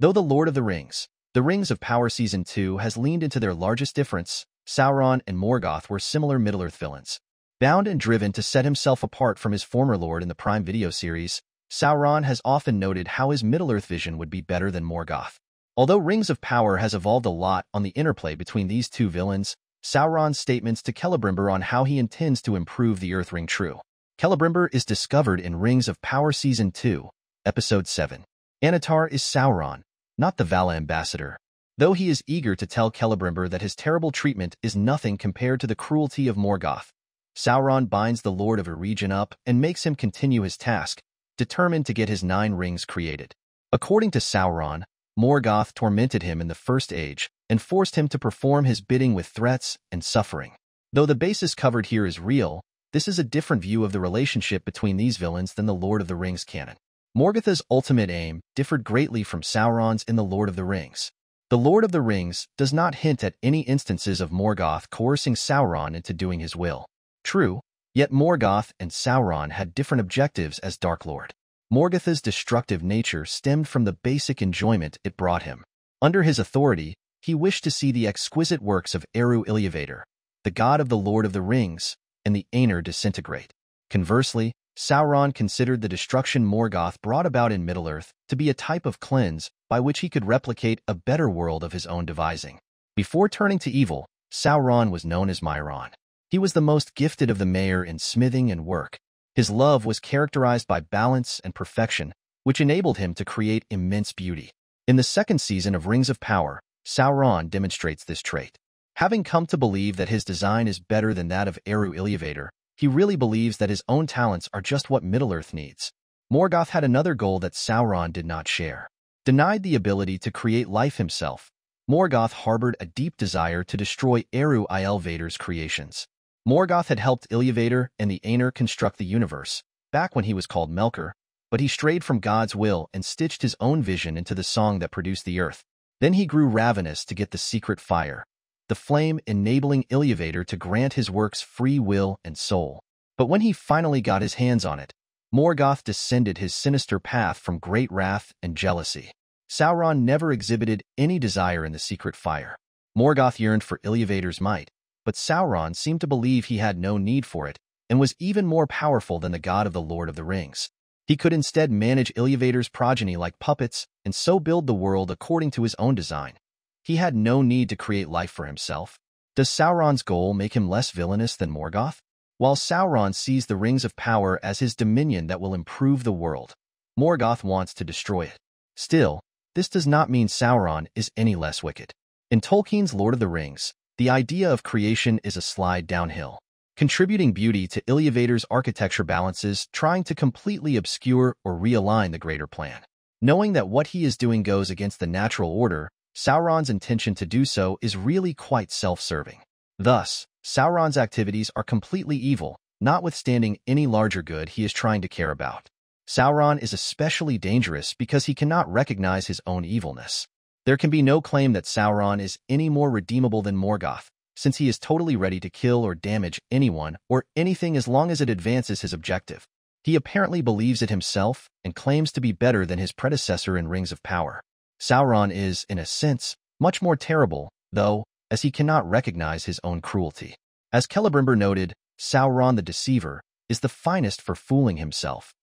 Though The Lord of the Rings, The Rings of Power Season 2 has leaned into their largest difference, Sauron and Morgoth were similar Middle-earth villains. Bound and driven to set himself apart from his former lord in the Prime Video series, Sauron has often noted how his Middle-earth vision would be better than Morgoth. Although Rings of Power has evolved a lot on the interplay between these two villains, Sauron's statements to Celebrimbor on how he intends to improve the Earth ring true. Celebrimbor is discovered in Rings of Power Season 2, Episode 7. Annatar is Sauron, not the Vala ambassador. Though he is eager to tell Celebrimbor that his terrible treatment is nothing compared to the cruelty of Morgoth, Sauron binds the Lord of a region up and makes him continue his task, determined to get his 9 rings created. According to Sauron, Morgoth tormented him in the First Age and forced him to perform his bidding with threats and suffering. Though the basis covered here is real, this is a different view of the relationship between these villains than the Lord of the Rings canon. Morgoth's ultimate aim differed greatly from Sauron's in the Lord of the Rings. The Lord of the Rings does not hint at any instances of Morgoth coercing Sauron into doing his will. True, yet Morgoth and Sauron had different objectives as Dark Lord. Morgoth's destructive nature stemmed from the basic enjoyment it brought him. Under his authority, he wished to see the exquisite works of Eru Ilúvatar, the god of the Lord of the Rings, and the Aenir disintegrate. Conversely, Sauron considered the destruction Morgoth brought about in Middle-earth to be a type of cleanse by which he could replicate a better world of his own devising. Before turning to evil, Sauron was known as Myron. He was the most gifted of the Maiar in smithing and work. His love was characterized by balance and perfection, which enabled him to create immense beauty. In the second season of Rings of Power, Sauron demonstrates this trait. Having come to believe that his design is better than that of Eru Ilúvatar, he really believes that his own talents are just what Middle-earth needs. Morgoth had another goal that Sauron did not share. Denied the ability to create life himself, Morgoth harbored a deep desire to destroy Eru Ilúvatar's creations. Morgoth had helped Ilúvatar and the Aenir construct the universe, back when he was called Melkor, but he strayed from God's will and stitched his own vision into the song that produced the earth. Then he grew ravenous to get the secret fire, the flame enabling Ilúvatar to grant his works free will and soul. But when he finally got his hands on it, Morgoth descended his sinister path from great wrath and jealousy. Sauron never exhibited any desire in the secret fire. Morgoth yearned for Ilúvatar's might, but Sauron seemed to believe he had no need for it and was even more powerful than the god of the Lord of the Rings. He could instead manage Ilúvatar's progeny like puppets and so build the world according to his own design. He had no need to create life for himself. Does Sauron's goal make him less villainous than Morgoth? While Sauron sees the Rings of Power as his dominion that will improve the world, Morgoth wants to destroy it. Still, this does not mean Sauron is any less wicked. In Tolkien's Lord of the Rings, the idea of creation is a slide downhill. Contributing beauty to Ilúvatar's architecture balances trying to completely obscure or realign the greater plan. Knowing that what he is doing goes against the natural order, Sauron's intention to do so is really quite self-serving. Thus, Sauron's activities are completely evil, notwithstanding any larger good he is trying to care about. Sauron is especially dangerous because he cannot recognize his own evilness. There can be no claim that Sauron is any more redeemable than Morgoth, since he is totally ready to kill or damage anyone or anything as long as it advances his objective. He apparently believes it himself and claims to be better than his predecessor in Rings of Power. Sauron is, in a sense, much more terrible, though, as he cannot recognize his own cruelty. As Celebrimbor noted, Sauron the Deceiver is the finest for fooling himself.